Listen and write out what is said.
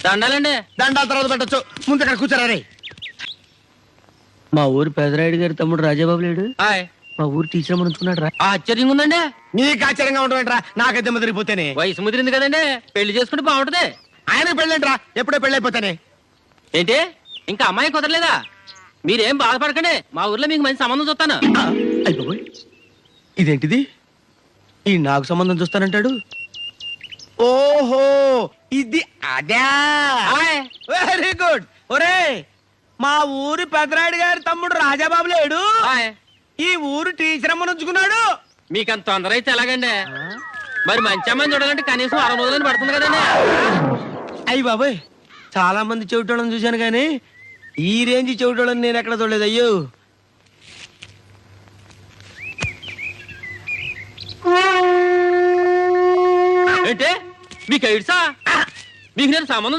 దండాలండి. దండాల తర్వాత పెట్టచ్చు, ముందు ఇక్కడ కూర్చోరా రే. మా ఊరు పెదరాయుడు గారి తమ్ముడు రాజాబాబు లేడు, హాయ్. మా ఊరు టీచర్ అమ్మని ఉంచుకున్నాడు రా. ఆశ్చర్యంగా ఉందండి. నీకు ఆశ్చర్యంగా ఉండవేంట్రా, నాకైతే ముదిరిపోతేనే. వయసు ముదిరింది కదండి, పెళ్లి చేసుకుంటే బాగుంటది. ఆయన పెళ్ళేంట్రా, ఎప్పుడో పెళ్ళైపోతానే. ఏంటి ఇంకా అమ్మాయి కుదరలేదా? మీరేం బాధపడకండి, మా ఊర్లో మీకు మంచి సంబంధం చూస్తాను. అయిపోయి ఇదేంటిది, ఈ నాకు సంబంధం చూస్తానంటాడు. ఓహో ఇది అదే. హాయ్. Very good. ఒరే, మా ఊరి పెదరాయుడు గారి తమ్ముడు రాజాబాబు లేడు, హాయ్. ఈ ఊరు టీచర్ అమ్మని ఉంచుకున్నాడు. మీకంత తొందర అయితే ఎలాగండి? మరి మంచి అమ్మాయిని చూడాలంటే కనీసం 6 రోజులని పడుతుంది కదండి. అయ్యి బాబాయ్, చాలా మంది చెవిటోళ్ళని చూశాను కానీ ఈ రేంజ్ చెవిటోళ్ళని నేను ఎక్కడ చూడలేదు. అయ్యో, ఏంటి మీకు ఎయిడ్సా? మీకు నేను సంబంధం